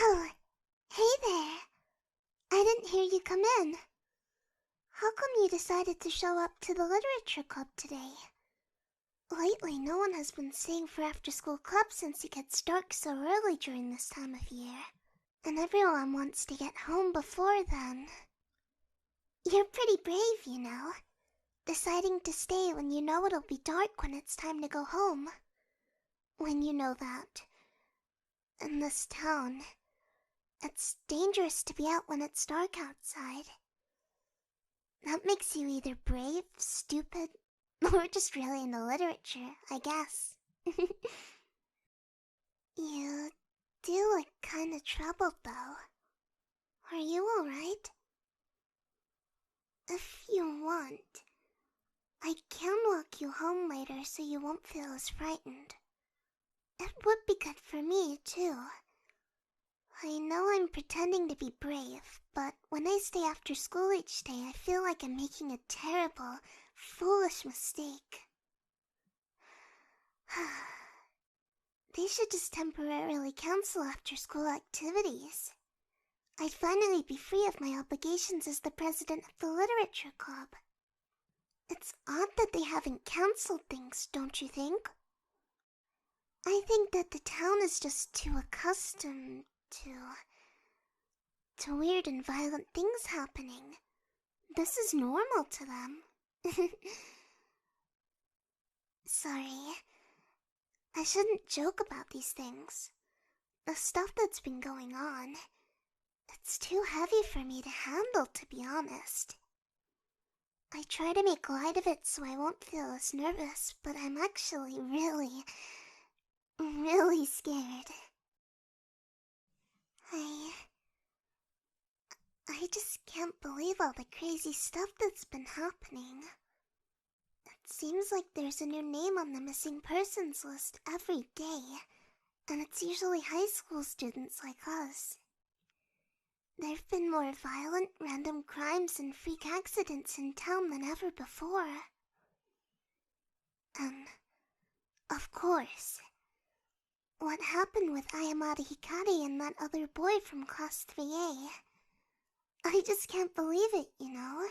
Oh, hey there. I didn't hear you come in. How come you decided to show up to the literature club today? Lately, no one has been staying for after-school club since it gets dark so early during this time of year. And everyone wants to get home before then. You're pretty brave, you know. Deciding to stay when you know it'll be dark when it's time to go home. When you know that, in this town, it's dangerous to be out when it's dark outside. That makes you either brave, stupid, or just really into literature, I guess. You do look kinda troubled, though. Are you alright? If you want, I can walk you home later so you won't feel as frightened. It would be good for me, too. I know I'm pretending to be brave, but when I stay after school each day, I feel like I'm making a terrible, foolish mistake. They should just temporarily cancel after-school activities. I'd finally be free of my obligations as the president of the literature club. It's odd that they haven't cancelled things, don't you think? I think that the town is just too accustomed to weird and violent things happening. This is normal to them. Sorry. I shouldn't joke about these things. The stuff that's been going on, it's too heavy for me to handle, to be honest. I try to make light of it so I won't feel as nervous, but I'm actually really scared. I just can't believe all the crazy stuff that's been happening. It seems like there's a new name on the missing persons list every day, and it's usually high school students like us. There've been more violent, random crimes and freak accidents in town than ever before. And, of course, what happened with Ayamada Hikari and that other boy from Class 3A. I just can't believe it, you know?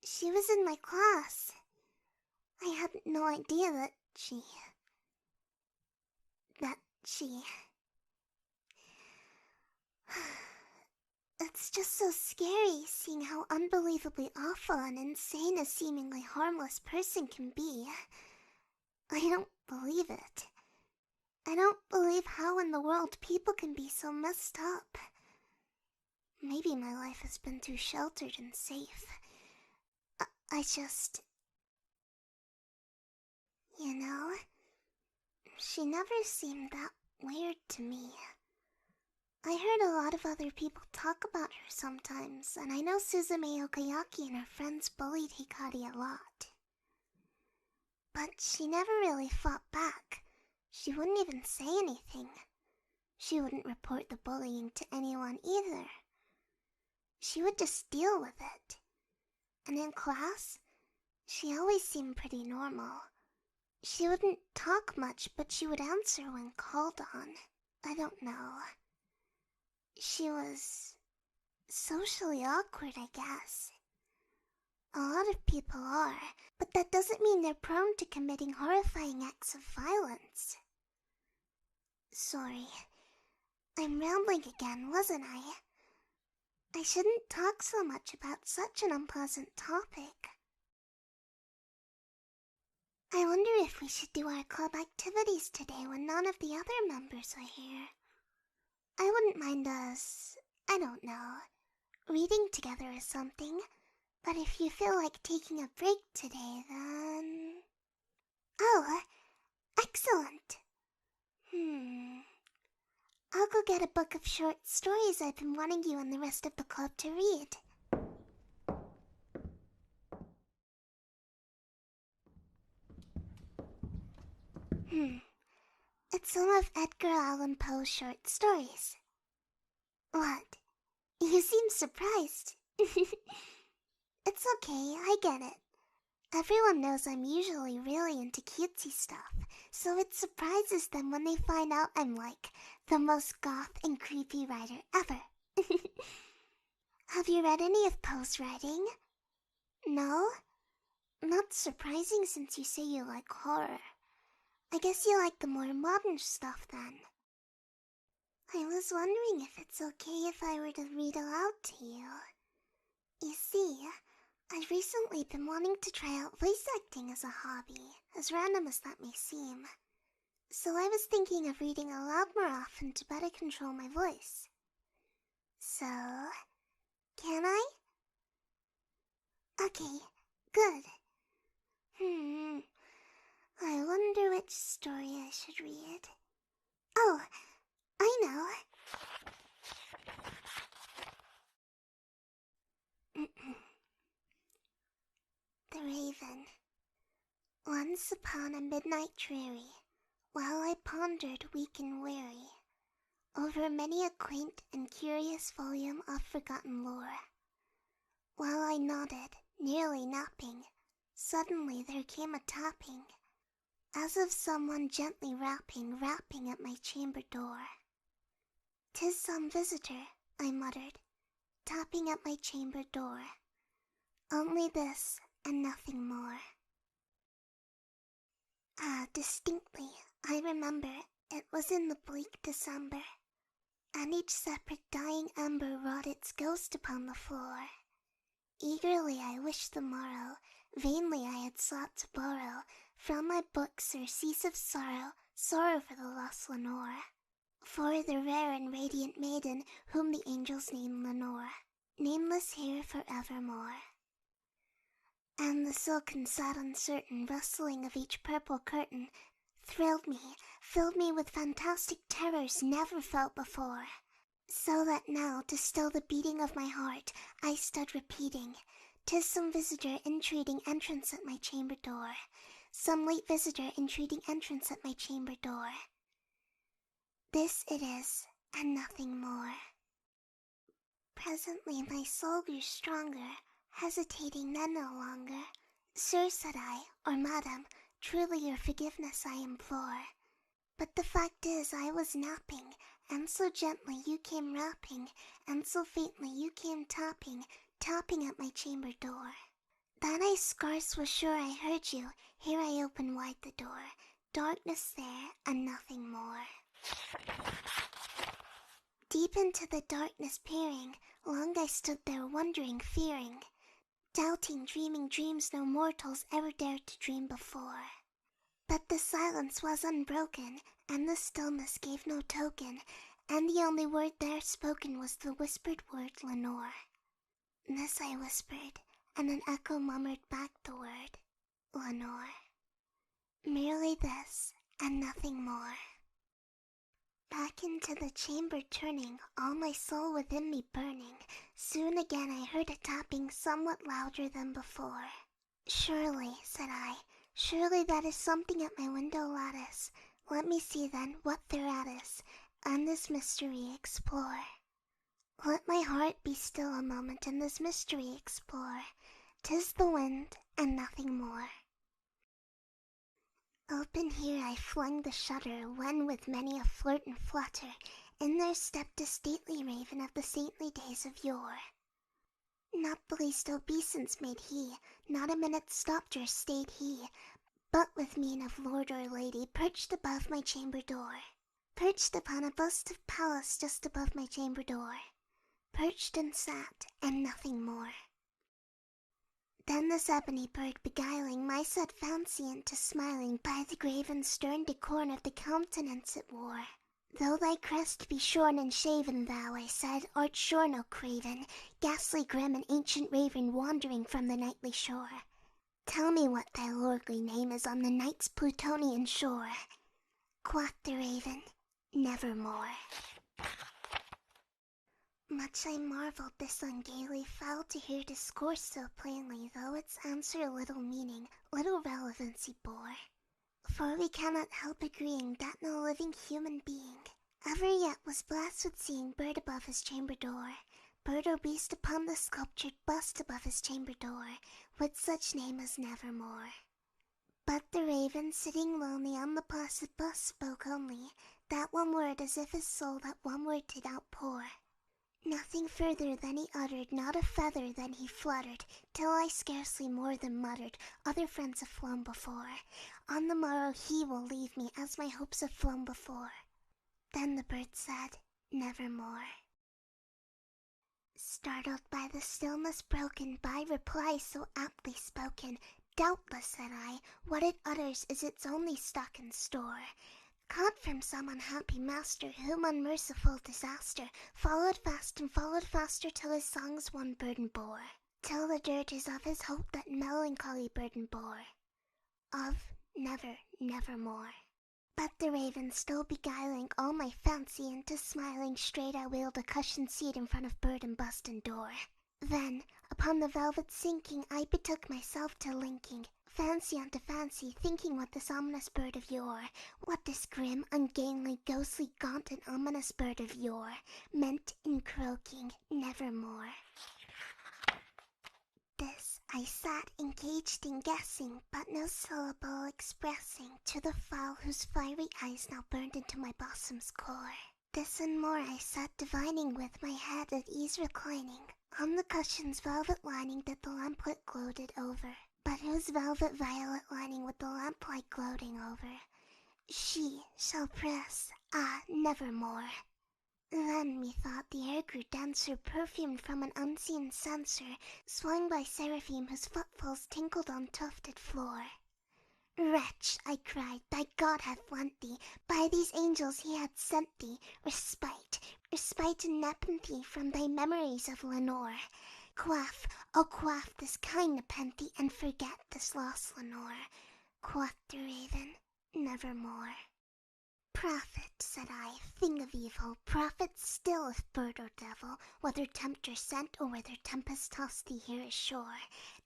She was in my class. I had no idea that she... It's just so scary seeing how unbelievably awful and insane a seemingly harmless person can be. I don't believe it. I don't believe how in the world people can be so messed up. Maybe my life has been too sheltered and safe. I just... You know, she never seemed that weird to me. I heard a lot of other people talk about her sometimes, and I know Suzume Okayaki and her friends bullied Hikari a lot. But she never really fought back. She wouldn't even say anything. She wouldn't report the bullying to anyone either. She would just deal with it. And in class, she always seemed pretty normal. She wouldn't talk much, but she would answer when called on. I don't know. She was socially awkward, I guess. A lot of people are, but that doesn't mean they're prone to committing horrifying acts of violence. Sorry, I'm rambling again, wasn't I? I shouldn't talk so much about such an unpleasant topic. I wonder if we should do our club activities today when none of the other members are here. I wouldn't mind us, I don't know, reading together or something, but if you feel like taking a break today, then... Oh, excellent! I'll go get a book of short stories I've been wanting you and the rest of the club to read. It's some of Edgar Allan Poe's short stories. What? You seem surprised. It's okay, I get it. Everyone knows I'm usually really into cutesy stuff, so it surprises them when they find out I'm like the most goth and creepy writer ever. Have you read any of Poe's writing? No? Not surprising since you say you like horror. I guess you like the more modern stuff then. I was wondering if it's okay if I were to read aloud to you. You see, I've recently been wanting to try out voice acting as a hobby, as random as that may seem. So I was thinking of reading aloud more often to better control my voice. So, can I? Okay, good. I wonder which story I should read. Oh, I know. The Raven. Once upon a midnight dreary, while I pondered weak and weary over many a quaint and curious volume of forgotten lore, while I nodded, nearly napping, suddenly there came a tapping, as of someone gently rapping at my chamber door. "'Tis some visitor," I muttered, tapping at my chamber door. Only this, and nothing more. Distinctly, I remember it was in the bleak December, and each separate dying ember wrought its ghost upon the floor. Eagerly I wished the morrow, vainly I had sought to borrow from my books surcease of sorrow, sorrow for the lost Lenore, for the rare and radiant maiden whom the angels name Lenore, nameless here forevermore. And the silken, sad, uncertain rustling of each purple curtain thrilled me, filled me with fantastic terrors never felt before. So that now, to still the beating of my heart, I stood repeating, "'Tis some visitor entreating entrance at my chamber door, some late visitor entreating entrance at my chamber door. This it is, and nothing more." Presently my soul grew stronger, hesitating then no longer. "Sir," said I, "or madam, truly your forgiveness I implore. But the fact is I was napping, and so gently you came rapping, and so faintly you came tapping at my chamber door, that I scarce was sure I heard you. Here I opened wide the door, darkness there, and nothing more." Deep into the darkness peering, long I stood there wondering, fearing, doubting, dreaming dreams no mortals ever dared to dream before. But the silence was unbroken, and the stillness gave no token, and the only word there spoken was the whispered word Lenore. This I whispered, and an echo murmured back the word Lenore. Merely this, and nothing more. Back into the chamber turning, all my soul within me burning, soon again I heard a tapping somewhat louder than before. "Surely," said I, "surely that is something at my window lattice. Let me see then what thereat is, and this mystery explore. Let my heart be still a moment and this mystery explore. 'Tis the wind, and nothing more." Open here I flung the shutter, when with many a flirt and flutter, in there stepped a stately raven of the saintly days of yore. Not the least obeisance made he, not a minute stopped or stayed he, but with mien of lord or lady perched above my chamber door, perched upon a bust of Pallas just above my chamber door, perched and sat, and nothing more. Then this ebony bird beguiling my sad fancy into smiling by the grave and stern decorum of the countenance it wore. "Though thy crest be shorn and shaven, thou," I said, "art sure no craven, ghastly grim and ancient raven wandering from the nightly shore. Tell me what thy lordly name is on the night's Plutonian shore." Quoth the raven, "Nevermore." Much I marveled this ungainly fowl to hear discourse so plainly, though its answer little meaning, little relevancy bore. For we cannot help agreeing that no living human being ever yet was blessed with seeing bird above his chamber door, bird or beast upon the sculptured bust above his chamber door, with such name as Nevermore. But the raven, sitting lonely on the placid bust, spoke only that one word, as if his soul that one word did outpour. Nothing further than he uttered, not a feather than he fluttered, till I scarcely more than muttered, other friends have flown before. On the morrow he will leave me, as my hopes have flown before. Then the bird said, Nevermore. Startled by the stillness broken by reply so aptly spoken, doubtless, said I, what it utters is its only stock and store. Caught from some unhappy master, whom unmerciful disaster followed fast and followed faster, till his songs one burden bore, till the dirges of his hope that melancholy burden bore, of nevermore. But the raven, still beguiling all my fancy into smiling, straight I wheeled a cushioned seat in front of bird and bust and door. Then, upon the velvet sinking, I betook myself to linking fancy unto fancy, thinking what this ominous bird of yore, what this grim, ungainly, ghostly, gaunt, and ominous bird of yore meant in croaking Nevermore. This I sat engaged in guessing, but no syllable expressing to the fowl whose fiery eyes now burned into my bosom's core. This and more I sat divining, with my head at ease reclining on the cushion's velvet lining that the lamplit gloated over, but whose velvet violet lining with the lamplight gloating over she shall press, nevermore. Then methought the air grew denser, perfumed from an unseen censer, swung by seraphim whose footfalls tinkled on tufted floor. Wretch, I cried, thy God hath lent thee, by these angels he hath sent thee, respite and nepenthe from thy memories of Lenore. Quaff, oh quaff this kind nepenthe, and forget this lost Lenore. Quoth the raven, Nevermore. Prophet, said I, thing of evil, prophet still if bird or devil, whether tempter sent or whether tempest tossed thee here ashore,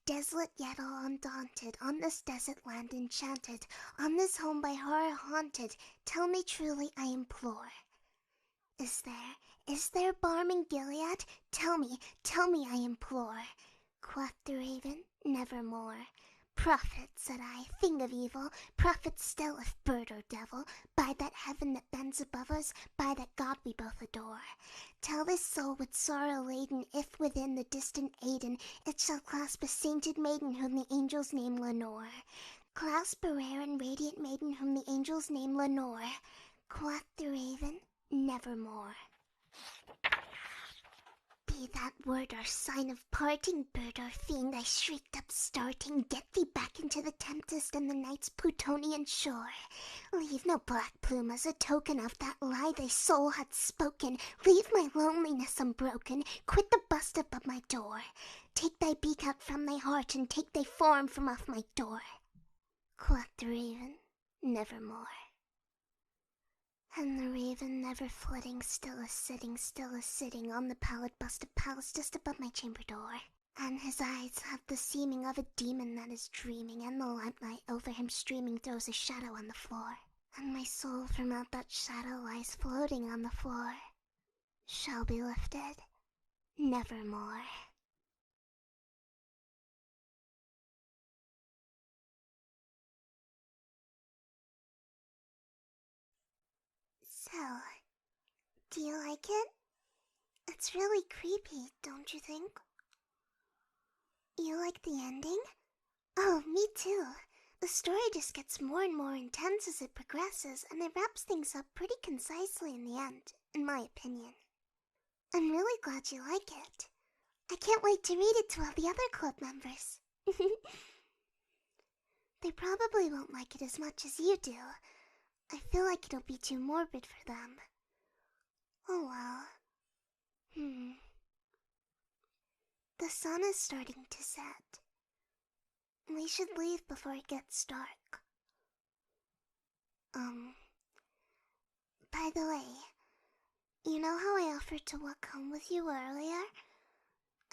desolate yet all undaunted, on this desert land enchanted, on this home by horror haunted, tell me truly, I implore. Is there balm in Gilead? Tell me, I implore. Quoth the raven, Nevermore. Prophet, said I, thing of evil, prophet still if bird or devil, by that heaven that bends above us, by that God we both adore. Tell this soul with sorrow laden, if within the distant Aidenn it shall clasp a sainted maiden whom the angels name Lenore. Clasp a rare and radiant maiden whom the angels name Lenore. Quoth the raven, Nevermore. Be that word or sign of parting, bird or fiend, I shrieked up starting, get thee back into the tempest and the night's Plutonian shore. Leave no black plume as a token of that lie thy soul hath spoken. Leave my loneliness unbroken, quit the bust above my door. Take thy beak out from thy heart, and take thy form from off my door. Quoth the raven, Nevermore. And the raven, never flitting, still a sitting on the pallid bust of Pallas just above my chamber door. And his eyes have the seeming of a demon that is dreaming, and the lamplight over him streaming throws a shadow on the floor. And my soul from out that shadow lies floating on the floor, shall be lifted nevermore. So, do you like it? It's really creepy, don't you think? You like the ending? Oh, me too. The story just gets more and more intense as it progresses, and it wraps things up pretty concisely in the end, in my opinion. I'm really glad you like it. I can't wait to read it to all the other club members. They probably won't like it as much as you do. I feel like it'll be too morbid for them. Oh well. The sun is starting to set. We should leave before it gets dark. By the way, you know how I offered to walk home with you earlier?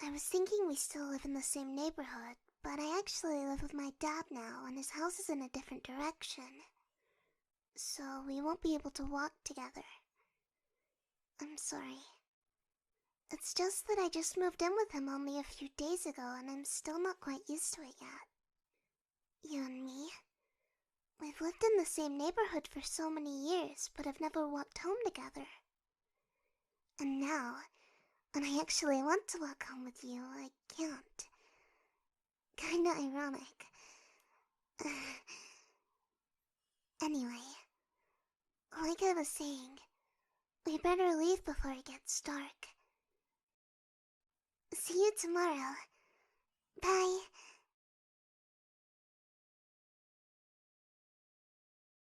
I was thinking we still live in the same neighborhood, but I actually live with my dad now, and his house is in a different direction. So we won't be able to walk together. I'm sorry. It's just that I just moved in with him only a few days ago and I'm still not quite used to it yet. You and me, we've lived in the same neighborhood for so many years, but have never walked home together. And now, when I actually want to walk home with you, I can't. Kinda ironic. Anyway, like I was saying, we better leave before it gets dark. See you tomorrow. Bye.